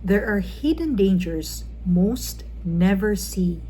There are hidden dangers most never see.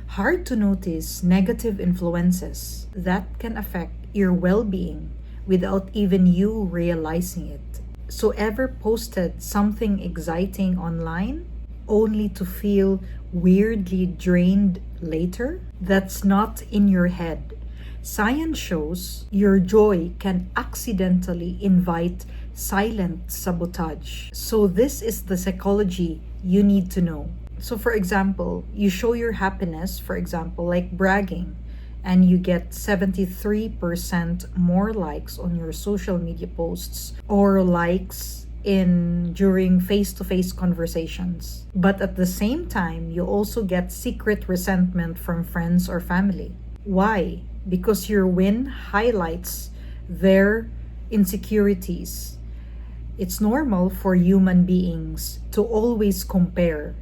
Hard to notice negative influences that can affect your well being without even you realizing it. So, ever posted something exciting online only to feel weirdly drained later? That's not in your head. Science shows your joy can accidentally invite silent sabotage. So, this is the psychology you need to know. So, for example, you show your happiness, for example, like bragging, and you get 73% more likes on your social media posts or likes in during face-to-face conversations. But at the same time, you also get secret resentment from friends or family. Why? Because your win highlights their insecurities. It's normal for human beings to always compare.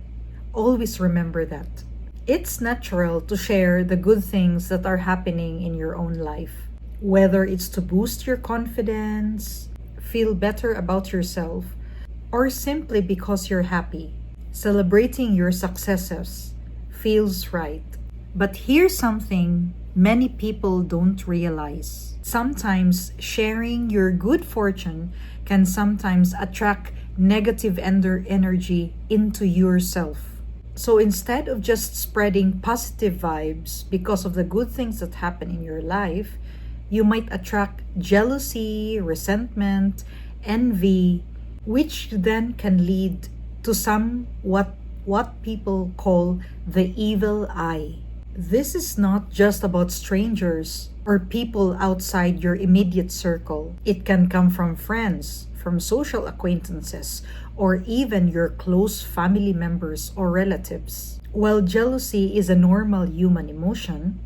Always remember that. It's natural to share the good things that are happening in your own life, whether it's to boost your confidence, feel better about yourself, or simply because you're happy. Celebrating your successes feels right. But here's something many people don't realize. Sometimes sharing your good fortune can sometimes attract negative energy into yourself. So instead of just spreading positive vibes because of the good things that happen in your life, you might attract jealousy, resentment, envy, which then can lead to what people call the evil eye. This is not just about strangers or people outside your immediate circle. It can come from friends, from social acquaintances, or even your close family members or relatives. While jealousy is a normal human emotion,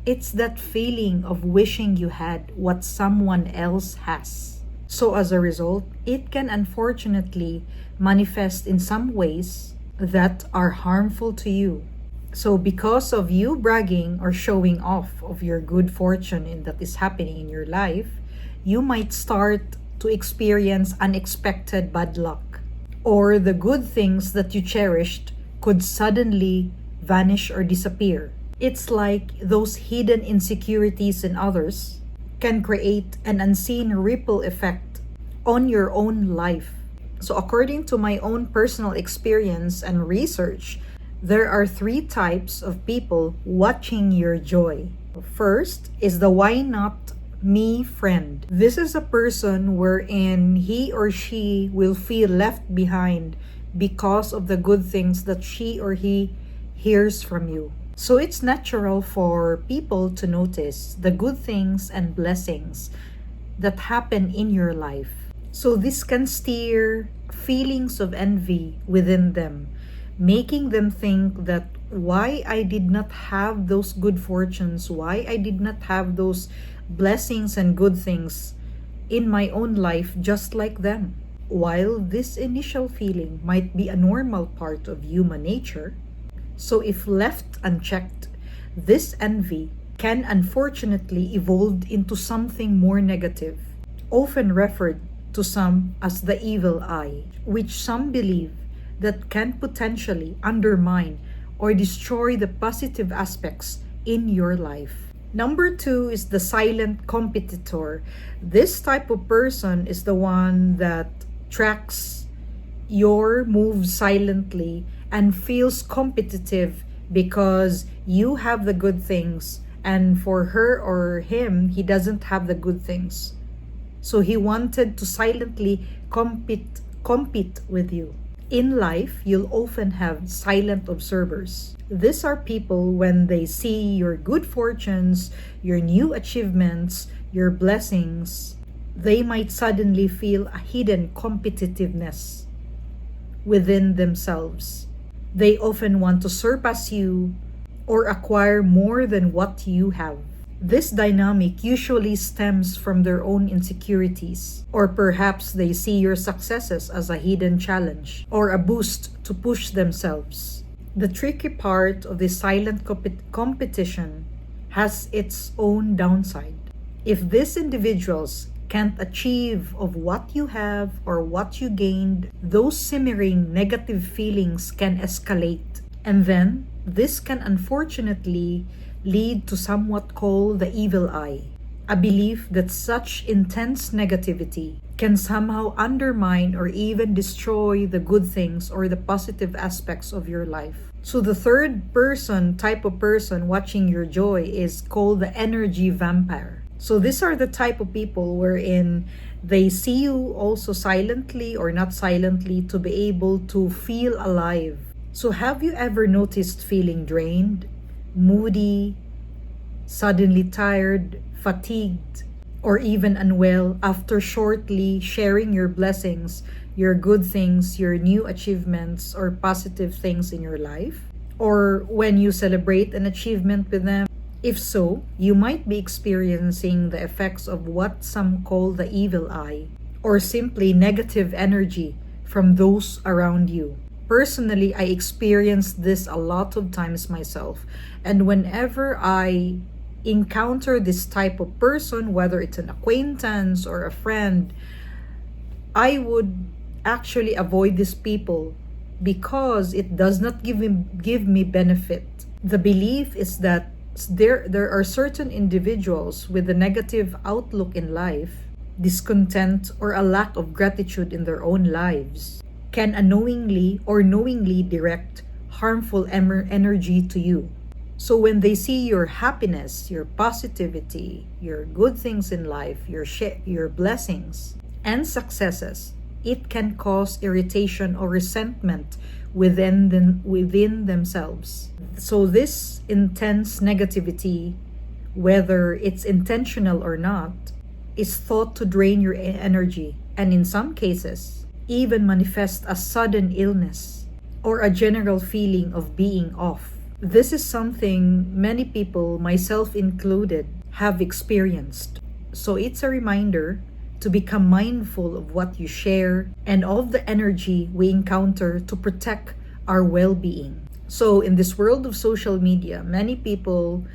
it's that feeling of wishing you had what someone else has. So as a result, it can unfortunately manifest in some ways that are harmful to you. So because of you bragging or showing off of your good fortune in that is happening in your life, you might start to experience unexpected bad luck, or the good things that you cherished could suddenly vanish or disappear. It's like those hidden insecurities in others can create an unseen ripple effect on your own life. So according to my own personal experience and research, there are three types of people watching your joy. First is the why not me friend. This is a person wherein he or she will feel left behind because of the good things that she or he hears from you. So it's natural for people to notice the good things and blessings that happen in your life. So this can stir feelings of envy within them, making them think that why I did not have those good fortunes, why I did not have those blessings and good things in my own life just like them. While this initial feeling might be a normal part of human nature, so if left unchecked, this envy can unfortunately evolve into something more negative, often referred to some as the evil eye, which some believe that can potentially undermine or destroy the positive aspects in your life. Number two is the silent competitor. This type of person is the one that tracks your moves silently and feels competitive because you have the good things, and for her or him, he doesn't have the good things. So he wanted to silently compete with you. In life, you'll often have silent observers. These are people when they see your good fortunes, your new achievements, your blessings, they might suddenly feel a hidden competitiveness within themselves. They often want to surpass you or acquire more than what you have. This dynamic usually stems from their own insecurities, or perhaps they see your successes as a hidden challenge or a boost to push themselves. The tricky part of this silent competition has its own downside. If these individuals can't achieve of what you have or what you gained, those simmering negative feelings can escalate. And then, this can unfortunately lead to somewhat called the evil eye, a belief that such intense negativity can somehow undermine or even destroy the good things or the positive aspects of your life. So the third person type of person watching your joy is called the energy vampire. So these are the type of people wherein they see you also silently or not silently to be able to feel alive. So have you ever noticed feeling drained, moody, suddenly tired, fatigued, or even unwell after shortly sharing your blessings, your good things, your new achievements, or positive things in your life? Or when you celebrate an achievement with them? If so, you might be experiencing the effects of what some call the evil eye, or simply negative energy from those around you. Personally, I experienced this a lot of times myself. And whenever I encounter this type of person, whether it's an acquaintance or a friend, I would actually avoid these people because it does not give me benefit. The belief is that there are certain individuals with a negative outlook in life, discontent, or a lack of gratitude in their own lives, can unknowingly or knowingly direct harmful energy to you. So when they see your happiness, your positivity, your good things in life, your blessings and successes, it can cause irritation or resentment within themselves. So this intense negativity, whether it's intentional or not, is thought to drain your energy, and in some cases even manifest as sudden illness or a general feeling of being off. This is something many people, myself included, have experienced. So it's a reminder to become mindful of what you share and of the energy we encounter to protect our well-being. So in this world of social media, many people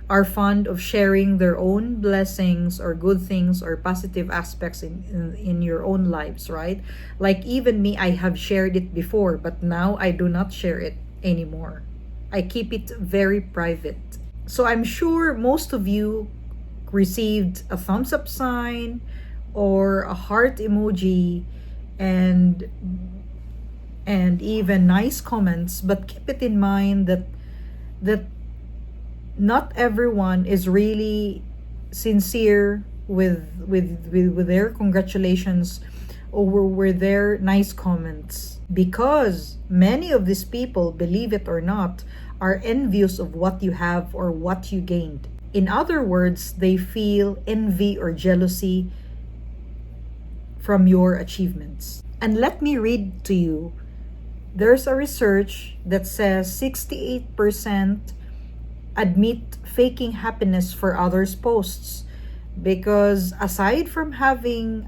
are fond of sharing their own blessings or good things or positive aspects in your own lives, right? Like even me, I have shared it before, but now I do not share it anymore. I keep it very private. So I'm sure most of you received a thumbs up sign or a heart emoji and even nice comments, but keep it in mind that not everyone is really sincere with their congratulations or with their nice comments, because many of these people, believe it or not, are envious of what you have or what you gained. In other words, they feel envy or jealousy from your achievements. And let me read to you, there's a research that says 68% admit faking happiness for others' posts, because aside from having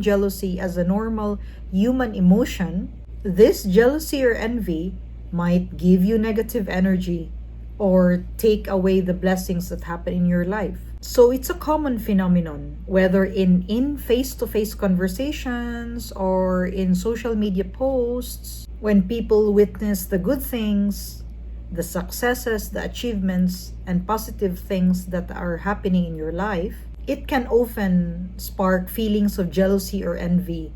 jealousy as a normal human emotion, this jealousy or envy might give you negative energy or take away the blessings that happen in your life. So it's a common phenomenon, whether in face-to-face conversations or in social media posts, when people witness the good things, the successes, the achievements, and positive things that are happening in your life, it can often spark feelings of jealousy or envy.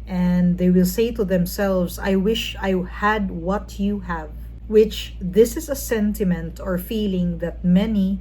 And they will say to themselves, I wish I had what you have. Which this is a sentiment or feeling that many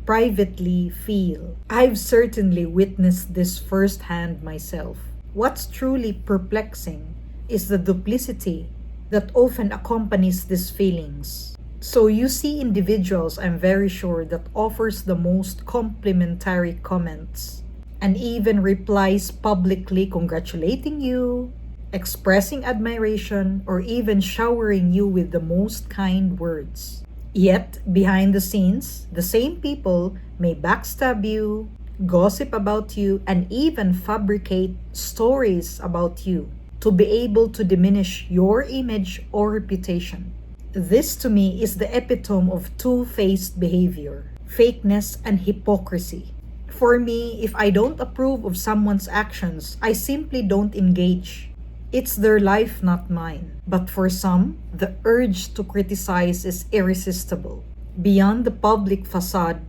privately feel. I've certainly witnessed this firsthand myself. What's truly perplexing is the duplicity that often accompanies these feelings. So you see individuals, I'm very sure, that offers the most complimentary comments and even replies publicly congratulating you, expressing admiration, or even showering you with the most kind words. Yet, behind the scenes, the same people may backstab you, gossip about you, and even fabricate stories about you to be able to diminish your image or reputation. This to me is the epitome of two-faced behavior, fakeness and hypocrisy. For me, if I don't approve of someone's actions, I simply don't engage. It's their life, not mine. But for some, the urge to criticize is irresistible. Beyond the public facade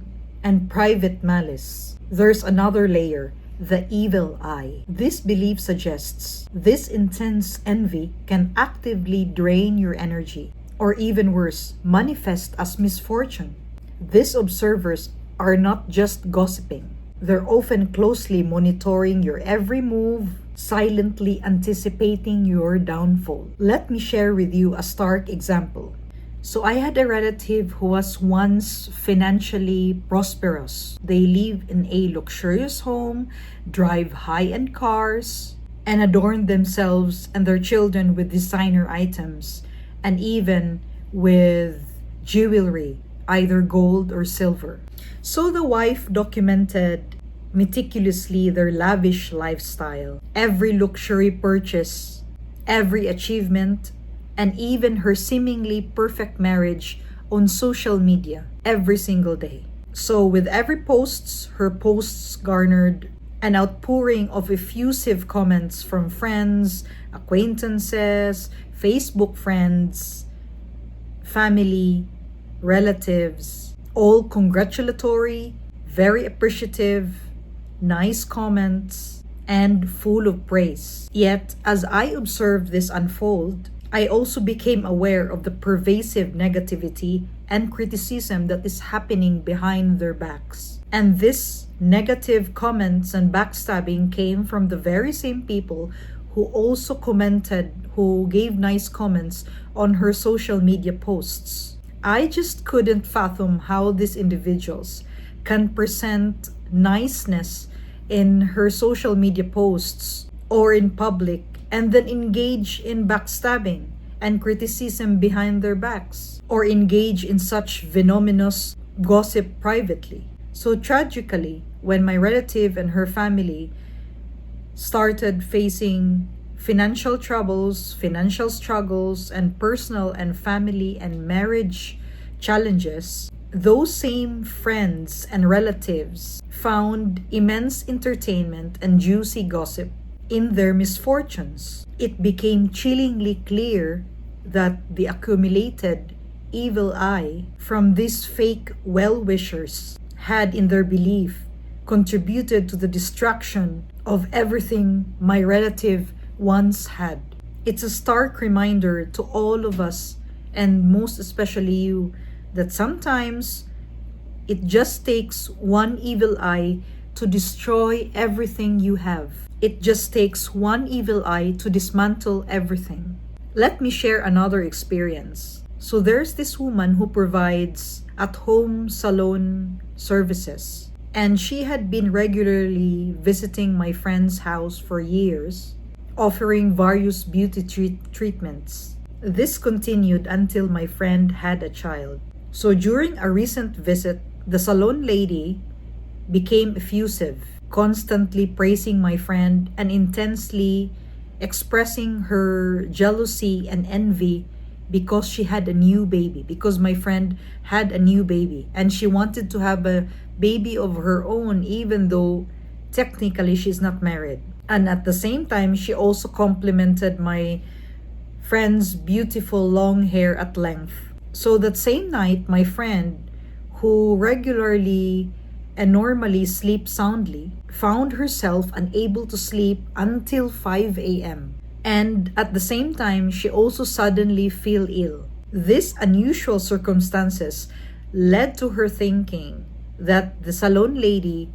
and private malice, there's another layer, the evil eye. This belief suggests this intense envy can actively drain your energy, or even worse, manifest as misfortune. These observers are not just gossiping. They're often closely monitoring your every move, silently anticipating your downfall. Let me share with you a stark example. So I had a relative who was once financially prosperous. They live in a luxurious home, drive high-end cars, and adorn themselves and their children with designer items, and even with jewelry, either gold or silver. So the wife documented meticulously their lavish lifestyle, every luxury purchase, every achievement, and even her seemingly perfect marriage on social media every single day. So with every posts, her posts garnered an outpouring of effusive comments from friends, acquaintances, Facebook friends, family, relatives, all congratulatory, very appreciative, nice comments, and full of praise. Yet, as I observed this unfold, I also became aware of the pervasive negativity and criticism that is happening behind their backs. And this negative comments and backstabbing came from the very same people who also commented, who gave nice comments on her social media posts. I just couldn't fathom how these individuals can present niceness in her social media posts or in public and then engage in backstabbing and criticism behind their backs, or engage in such venomous gossip privately. So tragically, when my relative and her family started facing financial troubles, financial struggles, and personal and family and marriage challenges, those same friends and relatives found immense entertainment and juicy gossip in their misfortunes. It became chillingly clear that the accumulated evil eye from these fake well-wishers had, in their belief, contributed to the destruction of everything my relative once had. It's a stark reminder to all of us, and most especially you, that sometimes it just takes one evil eye to destroy everything you have. It just takes one evil eye to dismantle everything. Let me share another experience. So there's this woman who provides at-home salon services, and she had been regularly visiting my friend's house for years, offering various beauty treatments. This continued until my friend had a child. So during a recent visit, the salon lady became effusive, constantly praising my friend and intensely expressing her jealousy and envy because she had a new baby, because my friend had a new baby and she wanted to have a baby of her own, even though technically she's not married. And at the same time, she also complimented my friend's beautiful long hair at length. So that same night, my friend, who regularly and normally sleeps soundly, found herself unable to sleep until 5 a.m. And at the same time, she also suddenly fell ill. These unusual circumstances led to her thinking that the salon lady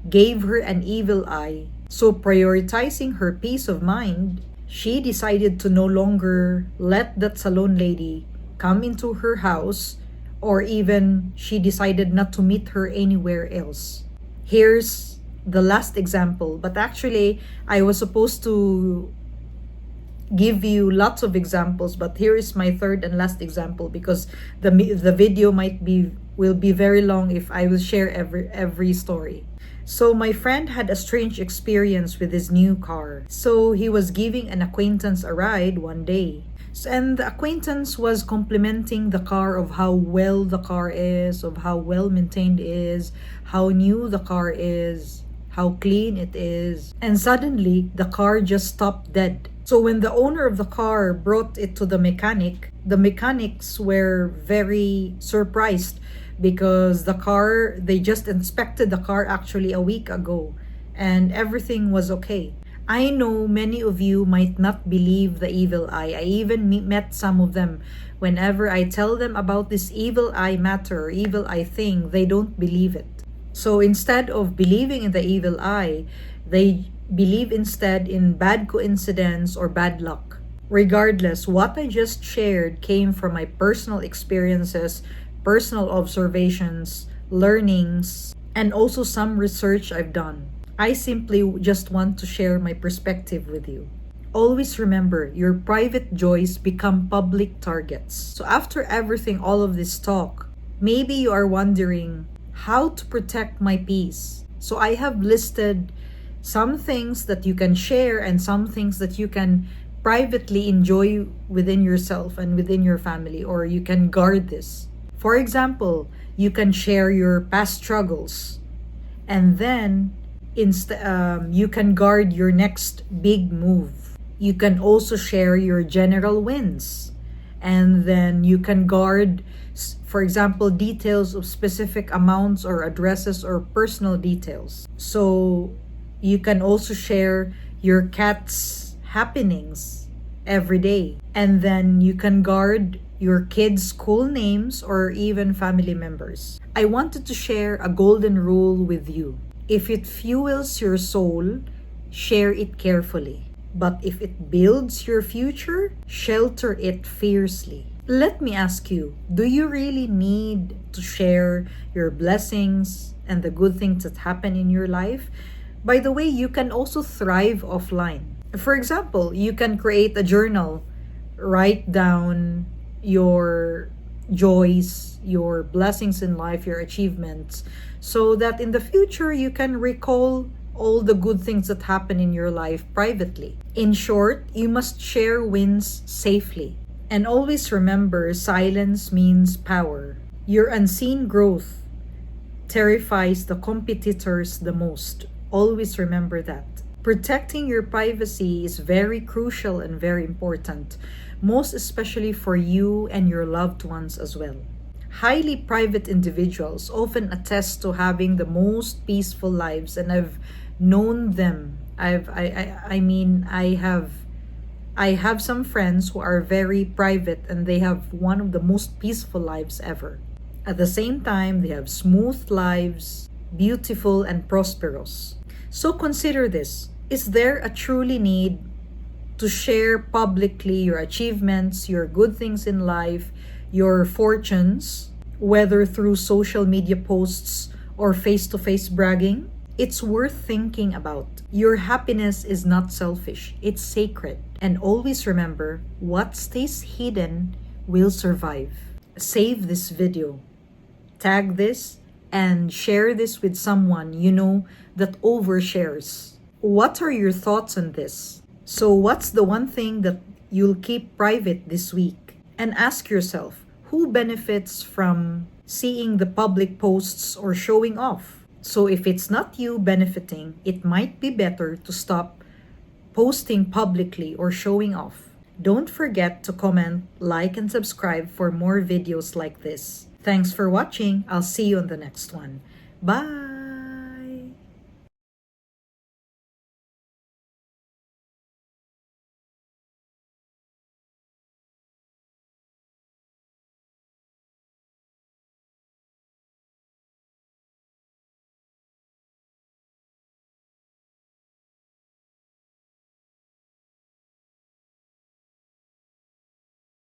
gave her an evil eye. So prioritizing her peace of mind, she decided to no longer let that salon lady come into her house, or even she decided not to meet her anywhere else. Here's the last example, but actually I was supposed to give you lots of examples, but here is my third and last example, because the video will be very long if I will share every story. So my friend had a strange experience with his new car. So he was giving an acquaintance a ride one day. And the acquaintance was complimenting the car of how well the car is, of how well maintained it is, how new the car is, how clean it is. And suddenly, the car just stopped dead. So when the owner of the car brought it to the mechanics were very surprised because they just inspected the car actually a week ago and everything was okay. I know many of you might not believe the evil eye. I even met some of them. Whenever I tell them about this evil eye matter or evil eye thing, they don't believe it. So instead of believing in the evil eye, they believe instead in bad coincidence or bad luck. Regardless, what I just shared came from my personal experiences, personal observations, learnings, and also some research I've done. I simply just want to share my perspective with you. Always remember, your private joys become public targets. So after everything, all of this talk, maybe you are wondering how to protect my peace. So I have listed some things that you can share and some things that you can privately enjoy within yourself and within your family, or you can guard this. For example, you can share your past struggles, and then you can guard your next big move. You can also share your general wins, and then you can guard, for example, details of specific amounts or addresses or personal details. So you can also share your cat's happenings every day, and then you can guard your kids' school names or even family members. I wanted to share a golden rule with you. If it fuels your soul, share it carefully. But if it builds your future, shelter it fiercely. Let me ask you, do you really need to share your blessings and the good things that happen in your life? By the way, you can also thrive offline. For example, you can create a journal, write down your joys, your blessings in life, your achievements, so that in the future you can recall all the good things that happen in your life privately. In short, you must share wins safely. And always remember, silence means power. Your unseen growth terrifies the competitors the most. Always remember that. Protecting your privacy is very crucial and very important, most especially for you and your loved ones as well. Highly private individuals often attest to having the most peaceful lives, and I've known them. I have some friends who are very private and they have one of the most peaceful lives ever. At the same time, they have smooth lives, beautiful and prosperous. So consider this. Is there a truly need to share publicly your achievements, your good things in life, your fortunes, whether through social media posts or face-to-face bragging? It's worth thinking about. Your happiness is not selfish, it's sacred. And always remember, what stays hidden will survive. Save this video, tag this, and share this with someone you know that overshares. What are your thoughts on this? So what's the one thing that you'll keep private this week? And ask yourself, who benefits from seeing the public posts or showing off? So if it's not you benefiting, it might be better to stop posting publicly or showing off. Don't forget to comment, like, and subscribe for more videos like this. Thanks for watching. I'll see you on the next one. Bye!